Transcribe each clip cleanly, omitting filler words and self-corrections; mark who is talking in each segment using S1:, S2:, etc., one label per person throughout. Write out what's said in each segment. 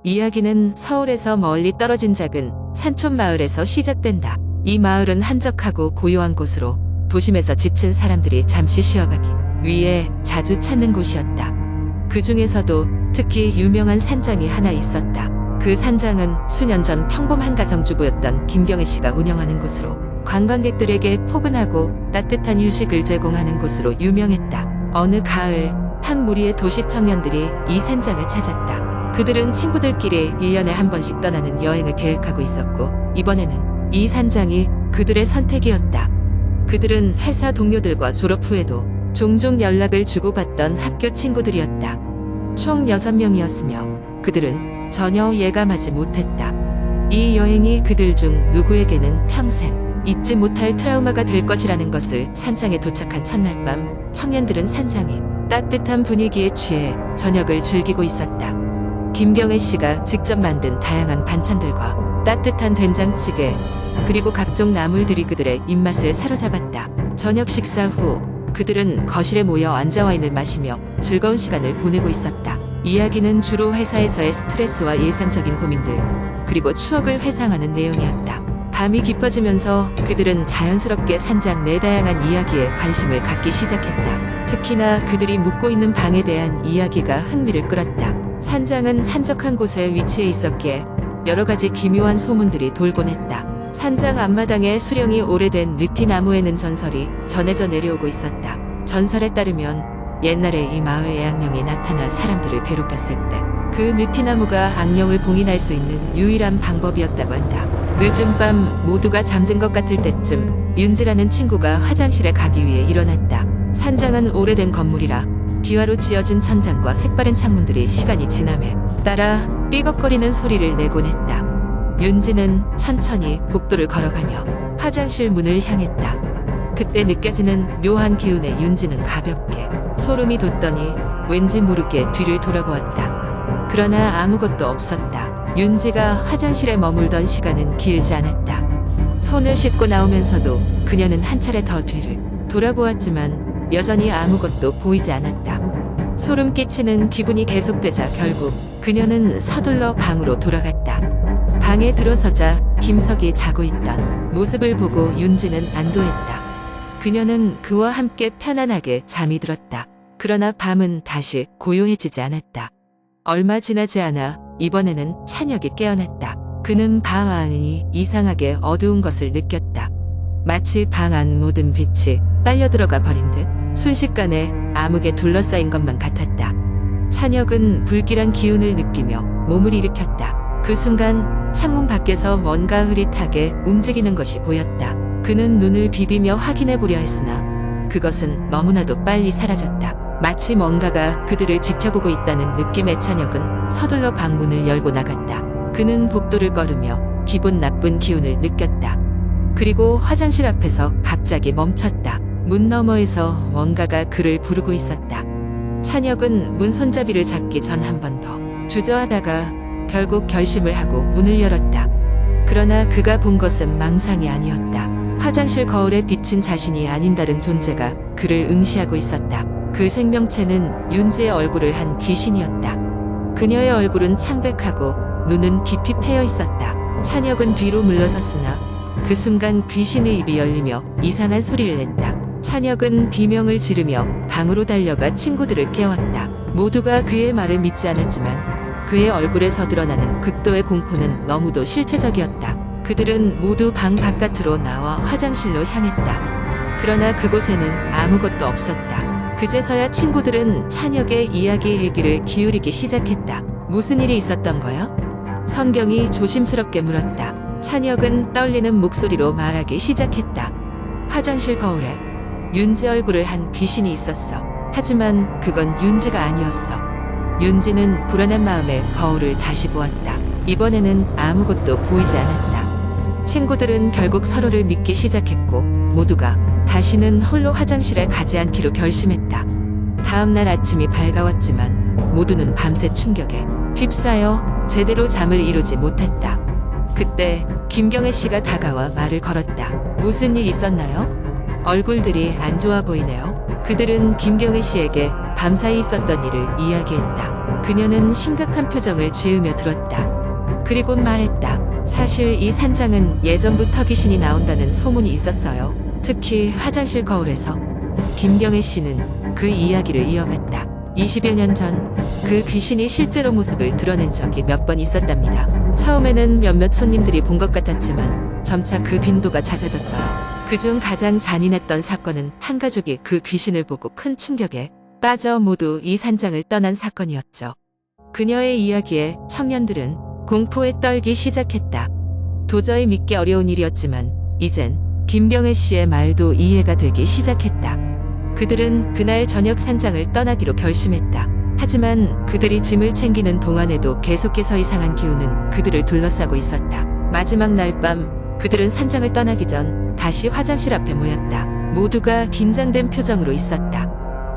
S1: 이야기는 서울에서 멀리 떨어진 작은 산촌 마을에서 시작된다. 이 마을은 한적하고 고요한 곳으로 도심에서 지친 사람들이 잠시 쉬어가기 위해 자주 찾는 곳이었다. 그 중에서도 특히 유명한 산장이 하나 있었다. 그 산장은 수년 전 평범한 가정주부였던 김경애 씨가 운영하는 곳으로 관광객들에게 포근하고 따뜻한 휴식을 제공하는 곳으로 유명했다. 어느 가을 한 무리의 도시 청년들이 이 산장을 찾았다. 그들은 친구들끼리 1년에 한 번씩 떠나는 여행을 계획하고 있었고 이번에는 이 산장이 그들의 선택이었다. 그들은 회사 동료들과 졸업 후에도 종종 연락을 주고받던 학교 친구들이었다. 총 6명이었으며 그들은 전혀 예감하지 못했다. 이 여행이 그들 중 누구에게는 평생 잊지 못할 트라우마가 될 것이라는 것을. 산장에 도착한 첫날 밤 청년들은 산장의 따뜻한 분위기에 취해 저녁을 즐기고 있었다. 김경애 씨가 직접 만든 다양한 반찬들과 따뜻한 된장찌개 그리고 각종 나물들이 그들의 입맛을 사로잡았다. 저녁 식사 후 그들은 거실에 모여 앉아 와인을 마시며 즐거운 시간을 보내고 있었다. 이야기는 주로 회사에서의 스트레스와 일상적인 고민들 그리고 추억을 회상하는 내용이었다. 밤이 깊어지면서 그들은 자연스럽게 산장 내 다양한 이야기에 관심을 갖기 시작했다. 특히나 그들이 묵고 있는 방에 대한 이야기가 흥미를 끌었다. 산장은 한적한 곳에 위치해 있었기에 여러 가지 기묘한 소문들이 돌곤 했다. 산장 앞마당에 수령이 오래된 느티나무에는 전설이 전해져 내려오고 있었다. 전설에 따르면 옛날에 이 마을 애악령이 나타나 사람들을 괴롭혔을 때 그 느티나무가 악령을 봉인할 수 있는 유일한 방법이었다고 한다. 늦은 밤 모두가 잠든 것 같을 때쯤 윤지라는 친구가 화장실에 가기 위해 일어났다. 산장은 오래된 건물이라 기와로 지어진 천장과 색바른 창문들이 시간이 지남에 따라 삐걱거리는 소리를 내곤 했다. 윤지는 천천히 복도를 걸어가며 화장실 문을 향했다. 그때 느껴지는 묘한 기운에 윤지는 가볍게 소름이 돋더니 왠지 모르게 뒤를 돌아보았다. 그러나 아무것도 없었다. 윤지가 화장실에 머물던 시간은 길지 않았다. 손을 씻고 나오면서도 그녀는 한 차례 더 뒤를 돌아보았지만 여전히 아무것도 보이지 않았다. 소름 끼치는 기분이 계속되자 결국 그녀는 서둘러 방으로 돌아갔다. 방에 들어서자 김석이 자고 있던 모습을 보고 윤지는 안도했다. 그녀는 그와 함께 편안하게 잠이 들었다. 그러나 밤은 다시 고요해지지 않았다. 얼마 지나지 않아 이번에는 찬혁이 깨어났다. 그는 방 안이 이상하게 어두운 것을 느꼈다. 마치 방 안 모든 빛이 빨려 들어가 버린 듯 순식간에 암흑에 둘러싸인 것만 같았다. 찬혁은 불길한 기운을 느끼며 몸을 일으켰다. 그 순간 창문 밖에서 뭔가 흐릿하게 움직이는 것이 보였다. 그는 눈을 비비며 확인해 보려 했으나 그것은 너무나도 빨리 사라졌다. 마치 뭔가가 그들을 지켜보고 있다는 느낌의 찬혁은 서둘러 방문을 열고 나갔다. 그는 복도를 걸으며 기분 나쁜 기운을 느꼈다. 그리고 화장실 앞에서 갑자기 멈췄다. 문 너머에서 뭔가가 그를 부르고 있었다. 찬혁은 문 손잡이를 잡기 전 한 번 더 주저하다가 결국 결심을 하고 문을 열었다. 그러나 그가 본 것은 망상이 아니었다. 화장실 거울에 비친 자신이 아닌 다른 존재가 그를 응시하고 있었다. 그 생명체는 윤지의 얼굴을 한 귀신이었다. 그녀의 얼굴은 창백하고 눈은 깊이 패여 있었다. 찬혁은 뒤로 물러섰으나 그 순간 귀신의 입이 열리며 이상한 소리를 냈다. 찬혁은 비명을 지르며 방으로 달려가 친구들을 깨웠다. 모두가 그의 말을 믿지 않았지만 그의 얼굴에서 드러나는 극도의 공포는 너무도 실체적이었다. 그들은 모두 방 바깥으로 나와 화장실로 향했다. 그러나 그곳에는 아무것도 없었다. 그제서야 친구들은 찬혁의 이야기에 귀를 기울이기 시작했다. 무슨 일이 있었던 거야? 성경이 조심스럽게 물었다. 찬혁은 떨리는 목소리로 말하기 시작했다. 화장실 거울에 윤지 얼굴을 한 귀신이 있었어. 하지만 그건 윤지가 아니었어. 윤지는 불안한 마음에 거울을 다시 보았다. 이번에는 아무것도 보이지 않았다. 친구들은 결국 서로를 믿기 시작했고 모두가 다시는 홀로 화장실에 가지 않기로 결심했다. 다음날 아침이 밝아왔지만 모두는 밤새 충격에 휩싸여 제대로 잠을 이루지 못했다. 그때 김경애 씨가 다가와 말을 걸었다. 무슨 일 있었나요? 얼굴들이 안 좋아 보이네요. 그들은 김경애 씨에게 밤사이 있었던 일을 이야기했다. 그녀는 심각한 표정을 지으며 들었다. 그리고 말했다. 사실 이 산장은 예전부터 귀신이 나온다는 소문이 있었어요. 특히 화장실 거울에서. 김경애 씨는 그 이야기를 이어갔다. 20여 년 전 그 귀신이 실제로 모습을 드러낸 적이 몇 번 있었답니다. 처음에는 몇몇 손님들이 본 것 같았지만 점차 그 빈도가 잦아졌어요. 그중 가장 잔인했던 사건은 한 가족이 그 귀신을 보고 큰 충격에 빠져 모두 이 산장을 떠난 사건이었죠. 그녀의 이야기에 청년들은 공포에 떨기 시작했다. 도저히 믿기 어려운 일이었지만 이젠 김경애 씨의 말도 이해가 되기 시작했다. 그들은 그날 저녁 산장을 떠나기로 결심했다. 하지만 그들이 짐을 챙기는 동안에도 계속해서 이상한 기운은 그들을 둘러싸고 있었다. 마지막 날 밤 그들은 산장을 떠나기 전 다시 화장실 앞에 모였다. 모두가 긴장된 표정으로 있었다.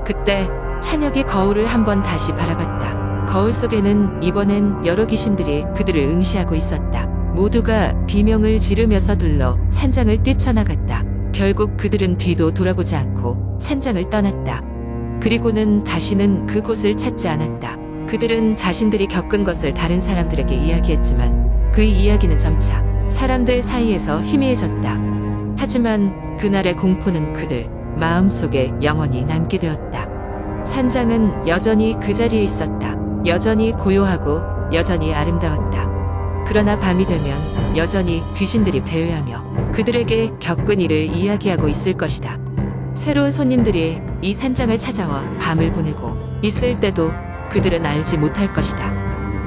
S1: 그때 찬혁이 거울을 한번 다시 바라봤다. 거울 속에는 이번엔 여러 귀신들이 그들을 응시하고 있었다. 모두가 비명을 지르며 서둘러 산장을 뛰쳐나갔다. 결국 그들은 뒤도 돌아보지 않고 산장을 떠났다. 그리고는 다시는 그곳을 찾지 않았다. 그들은 자신들이 겪은 것을 다른 사람들에게 이야기했지만 그 이야기는 점차 사람들 사이에서 희미해졌다. 하지만 그날의 공포는 그들 마음속에 영원히 남게 되었다. 산장은 여전히 그 자리에 있었다. 여전히 고요하고 여전히 아름다웠다. 그러나 밤이 되면 여전히 귀신들이 배회하며 그들에게 겪은 일을 이야기하고 있을 것이다. 새로운 손님들이 이 산장을 찾아와 밤을 보내고 있을 때도 그들은 알지 못할 것이다.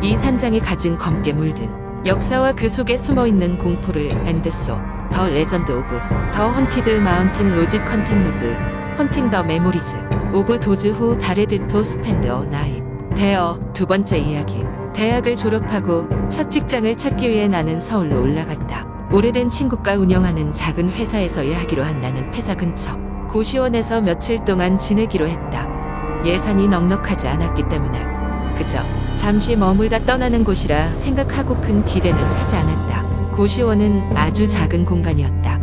S1: 이 산장이 가진 검게 물든 역사와 그 속에 숨어있는 공포를 앤드소 더 레전드 오브 더 헌티드 마운틴 로지 컨텐노드 헌팅 더 메모리즈 오브 도즈 후 다레드토 스펜드 어 나잇. 대어 두 번째 이야기. 대학을 졸업하고 첫 직장을 찾기 위해 나는 서울로 올라갔다. 오래된 친구가 운영하는 작은 회사에서 일하기로 한 나는 회사 근처 고시원에서 며칠 동안 지내기로 했다. 예산이 넉넉하지 않았기 때문에 그저 잠시 머물다 떠나는 곳이라 생각하고 큰 기대는 하지 않았다. 고시원은 아주 작은 공간이었다.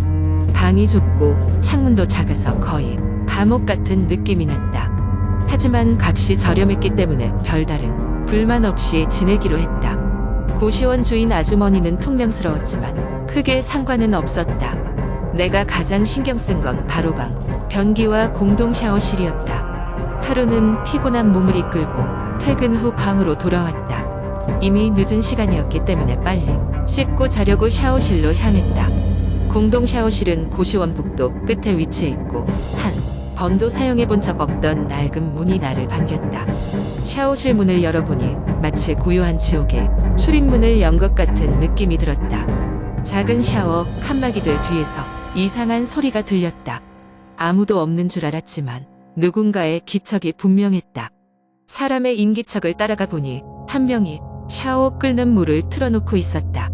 S1: 방이 좁고 창문도 작아서 거의 감옥 같은 느낌이 났다. 하지만 값이 저렴했기 때문에 별다른 불만 없이 지내기로 했다. 고시원 주인 아주머니는 퉁명스러웠지만 크게 상관은 없었다. 내가 가장 신경 쓴 건 바로 방, 변기와 공동 샤워실이었다. 하루는 피곤한 몸을 이끌고 퇴근 후 방으로 돌아왔다. 이미 늦은 시간이었기 때문에 빨리 씻고 자려고 샤워실로 향했다. 공동 샤워실은 고시원 복도 끝에 위치해 있고 한 번도 사용해 본 적 없던 낡은 문이 나를 반겼다. 샤워실 문을 열어보니 마치 고요한 지옥에 출입문을 연 것 같은 느낌이 들었다. 작은 샤워 칸막이들 뒤에서 이상한 소리가 들렸다. 아무도 없는 줄 알았지만 누군가의 기척이 분명했다. 사람의 인기척을 따라가 보니 한 명이 샤워 끓는 물을 틀어놓고 있었다.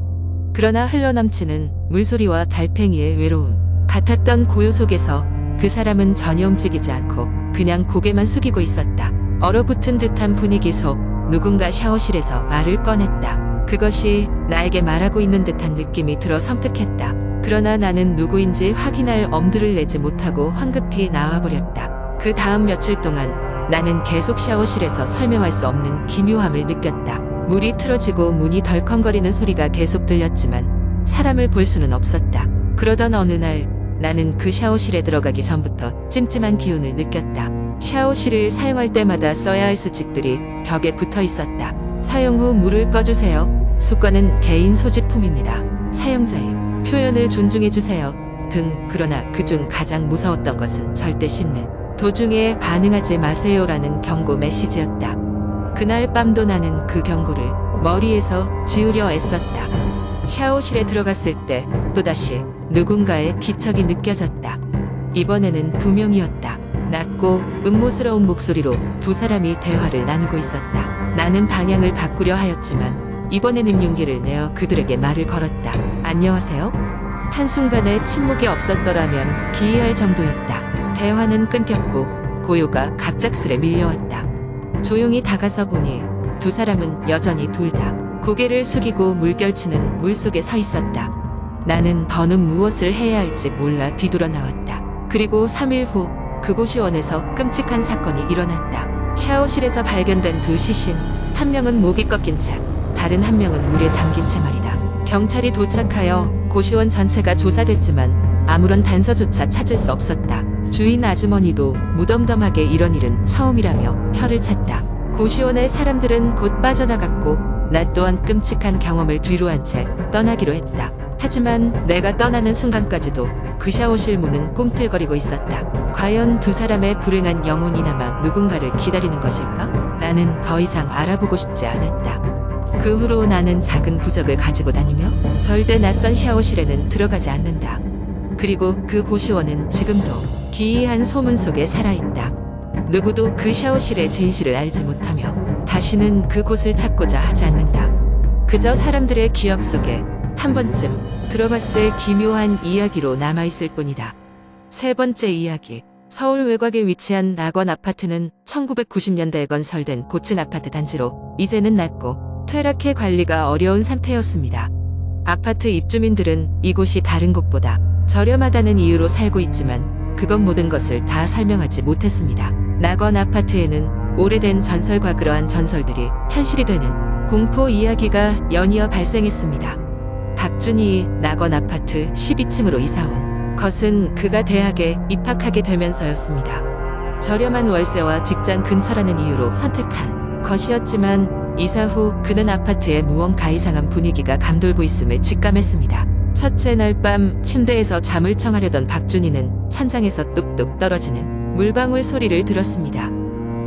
S1: 그러나 흘러넘치는 물소리와 달팽이의 외로움 같았던 고요 속에서 그 사람은 전혀 움직이지 않고 그냥 고개만 숙이고 있었다. 얼어붙은 듯한 분위기 속 누군가 샤워실에서 말을 꺼냈다. 그것이 나에게 말하고 있는 듯한 느낌이 들어 섬뜩했다. 그러나 나는 누구인지 확인할 엄두를 내지 못하고 황급히 나와버렸다. 그 다음 며칠 동안 나는 계속 샤워실에서 설명할 수 없는 기묘함을 느꼈다. 물이 틀어지고 문이 덜컹거리는 소리가 계속 들렸지만 사람을 볼 수는 없었다. 그러던 어느 날 나는 그 샤워실에 들어가기 전부터 찜찜한 기운을 느꼈다. 샤워실을 사용할 때마다 써야 할 수칙들이 벽에 붙어 있었다. 사용 후 물을 꺼주세요. 습관은 개인 소지품입니다. 사용자의 표현을 존중해주세요. 등. 그러나 그중 가장 무서웠던 것은 절대 씻는 도중에 반응하지 마세요라는 경고 메시지였다. 그날 밤도 나는 그 경고를 머리에서 지우려 애썼다. 샤워실에 들어갔을 때 또다시 누군가의 기척이 느껴졌다. 이번에는 두 명이었다. 낮고 음모스러운 목소리로 두 사람이 대화를 나누고 있었다. 나는 방향을 바꾸려 하였지만 이번에는 용기를 내어 그들에게 말을 걸었다. 안녕하세요? 한순간에 침묵이 없었더라면 기이할 정도였다. 대화는 끊겼고 고요가 갑작스레 밀려왔다. 조용히 다가서 보니 두 사람은 여전히 둘 다 고개를 숙이고 물결치는 물속에 서 있었다. 나는 더는 무엇을 해야 할지 몰라 뒤돌아 나왔다. 그리고 3일 후 그곳이 원에서 끔찍한 사건이 일어났다. 샤워실에서 발견된 두 시신, 한 명은 목이 꺾인 채, 다른 한 명은 물에 잠긴 채 말이다. 경찰이 도착하여 고시원 전체가 조사됐지만 아무런 단서조차 찾을 수 없었다. 주인 아주머니도 무덤덤하게 이런 일은 처음이라며 혀를 찼다. 고시원의 사람들은 곧 빠져나갔고 나 또한 끔찍한 경험을 뒤로한 채 떠나기로 했다. 하지만 내가 떠나는 순간까지도 그 샤워실 문은 꿈틀거리고 있었다. 과연 두 사람의 불행한 영혼이 남아 누군가를 기다리는 것일까? 나는 더 이상 알아보고 싶지 않았다. 그 후로 나는 작은 부적을 가지고 다니며 절대 낯선 샤워실에는 들어가지 않는다. 그리고 그 고시원은 지금도 기이한 소문 속에 살아있다. 누구도 그 샤워실의 진실을 알지 못하며 다시는 그곳을 찾고자 하지 않는다. 그저 사람들의 기억 속에 한 번쯤 들어봤을 기묘한 이야기로 남아있을 뿐이다. 세 번째 이야기. 서울 외곽에 위치한 낙원 아파트는 1990년대에 건설된 고층 아파트 단지로 이제는 낡고 퇴락해 관리가 어려운 상태였습니다. 아파트 입주민들은 이곳이 다른 곳보다 저렴하다는 이유로 살고 있지만 그건 모든 것을 다 설명하지 못했습니다. 낙원 아파트에는 오래된 전설과 그러한 전설들이 현실이 되는 공포 이야기가 연이어 발생했습니다. 박준희 낙원 아파트 12층으로 이사온 것은 그가 대학에 입학하게 되면서였습니다. 저렴한 월세와 직장 근처라는 이유로 선택한 것이었지만 이사 후 그는 아파트에 무언가 이상한 분위기가 감돌고 있음을 직감했습니다. 첫째 날 밤 침대에서 잠을 청하려던 박준희는 천장에서 뚝뚝 떨어지는 물방울 소리를 들었습니다.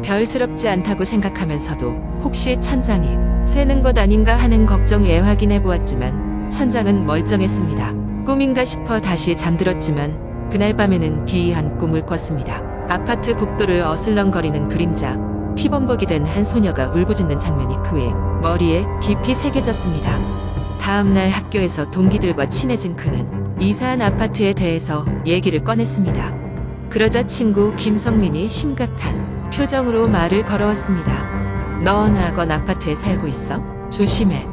S1: 별스럽지 않다고 생각하면서도 혹시 천장이 새는 것 아닌가 하는 걱정에 확인해 보았지만 천장은 멀쩡했습니다. 꿈인가 싶어 다시 잠들었지만 그날 밤에는 기이한 꿈을 꿨습니다. 아파트 복도를 어슬렁거리는 그림자, 피범벅이 된 한 소녀가 울부짖는 장면이 그의 머리에 깊이 새겨졌습니다. 다음날 학교에서 동기들과 친해진 그는 이사한 아파트에 대해서 얘기를 꺼냈습니다. 그러자 친구 김성민이 심각한 표정으로 말을 걸어왔습니다. 너 낙원 아파트에 살고 있어? 조심해.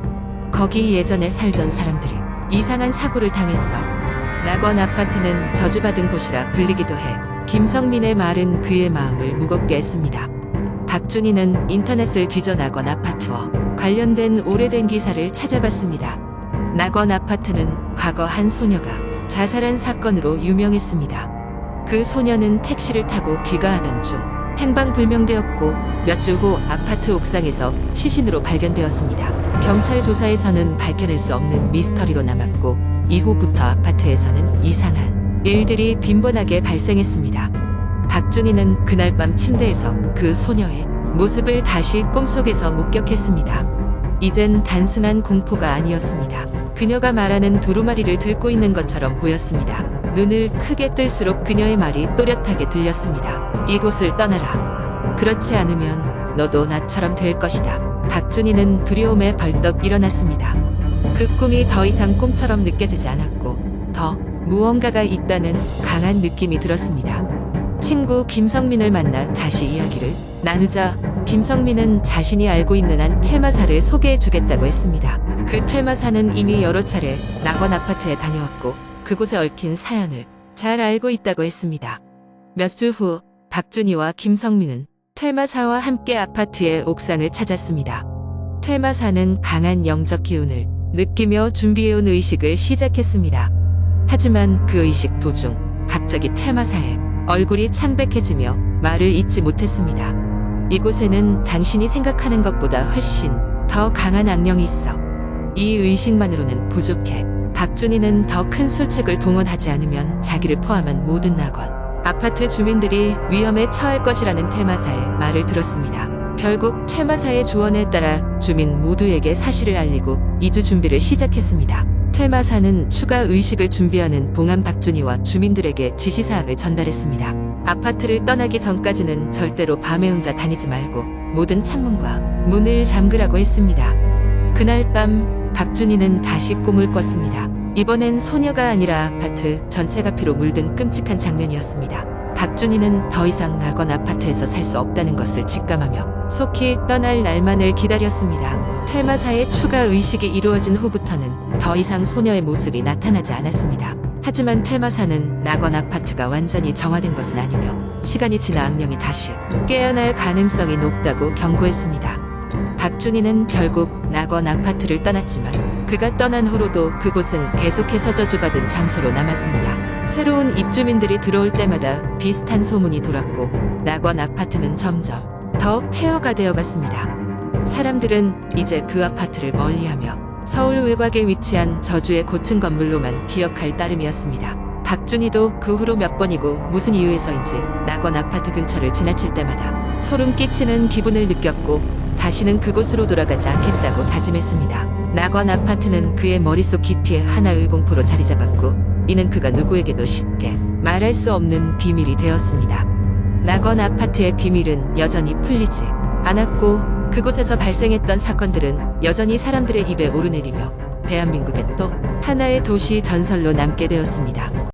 S1: 거기 예전에 살던 사람들이 이상한 사고를 당했어. 낙원 아파트는 저주받은 곳이라 불리기도 해. 김성민의 말은 그의 마음을 무겁게 했습니다. 박준희는 인터넷을 뒤져 낙원 아파트와 관련된 오래된 기사를 찾아봤습니다. 낙원 아파트는 과거 한 소녀가 자살한 사건으로 유명했습니다. 그 소녀는 택시를 타고 귀가하던 중 행방불명되었고 몇 주 후 아파트 옥상에서 시신으로 발견되었습니다. 경찰 조사에서는 밝혀낼 수 없는 미스터리로 남았고 이후부터 아파트에서는 이상한 일들이 빈번하게 발생했습니다. 박준희는 그날 밤 침대에서 그 소녀의 모습을 다시 꿈속에서 목격했습니다. 이젠 단순한 공포가 아니었습니다. 그녀가 말하는 두루마리를 들고 있는 것처럼 보였습니다. 눈을 크게 뜰수록 그녀의 말이 또렷하게 들렸습니다. 이곳을 떠나라. 그렇지 않으면 너도 나처럼 될 것이다. 박준희는 두려움에 벌떡 일어났습니다. 그 꿈이 더 이상 꿈처럼 느껴지지 않았고 더 무언가가 있다는 강한 느낌이 들었습니다. 친구 김성민을 만나 다시 이야기를 나누자 김성민은 자신이 알고 있는 한 퇴마사를 소개해 주겠다고 했습니다. 그 퇴마사는 이미 여러 차례 낙원 아파트에 다녀왔고 그곳에 얽힌 사연을 잘 알고 있다고 했습니다. 몇 주 후 박준희와 김성민은 퇴마사와 함께 아파트의 옥상을 찾았습니다. 퇴마사는 강한 영적 기운을 느끼며 준비해온 의식을 시작했습니다. 하지만 그 의식 도중 갑자기 퇴마사의 얼굴이 창백해지며 말을 잇지 못했습니다. 이곳에는 당신이 생각하는 것보다 훨씬 더 강한 악령이 있어. 이 의식만으로는 부족해. 박준희는 더 큰 술책을 동원하지 않으면 자기를 포함한 모든 낙원 아파트 주민들이 위험에 처할 것이라는 퇴마사의 말을 들었습니다. 결국 퇴마사의 조언에 따라 주민 모두에게 사실을 알리고 이주 준비를 시작했습니다. 퇴마사는 추가 의식을 준비하는 동안 박준희와 주민들에게 지시사항을 전달했습니다. 아파트를 떠나기 전까지는 절대로 밤에 혼자 다니지 말고 모든 창문과 문을 잠그라고 했습니다. 그날 밤 박준희는 다시 꿈을 꿨습니다. 이번엔 소녀가 아니라 아파트 전체가 피로 물든 끔찍한 장면이었습니다. 박준희는 더 이상 낙원 아파트에서 살 수 없다는 것을 직감하며 속히 떠날 날만을 기다렸습니다. 퇴마사의 추가 의식이 이루어진 후부터는 더 이상 소녀의 모습이 나타나지 않았습니다. 하지만 퇴마사는 낙원 아파트가 완전히 정화된 것은 아니며 시간이 지나 악령이 다시 깨어날 가능성이 높다고 경고했습니다. 박준희는 결국 낙원 아파트를 떠났지만 그가 떠난 후로도 그곳은 계속해서 저주받은 장소로 남았습니다. 새로운 입주민들이 들어올 때마다 비슷한 소문이 돌았고 낙원 아파트는 점점 더 폐허가 되어갔습니다. 사람들은 이제 그 아파트를 멀리하며 서울 외곽에 위치한 저주의 고층 건물로만 기억할 따름이었습니다. 박준희도 그 후로 몇 번이고 무슨 이유에서인지 낙원 아파트 근처를 지나칠 때마다 소름 끼치는 기분을 느꼈고 다시는 그곳으로 돌아가지 않겠다고 다짐했습니다. 낙원 아파트는 그의 머릿속 깊이에 하나의 공포로 자리 잡았고 이는 그가 누구에게도 쉽게 말할 수 없는 비밀이 되었습니다. 낙원 아파트의 비밀은 여전히 풀리지 않았고 그곳에서 발생했던 사건들은 여전히 사람들의 입에 오르내리며 대한민국의 또 하나의 도시 전설로 남게 되었습니다.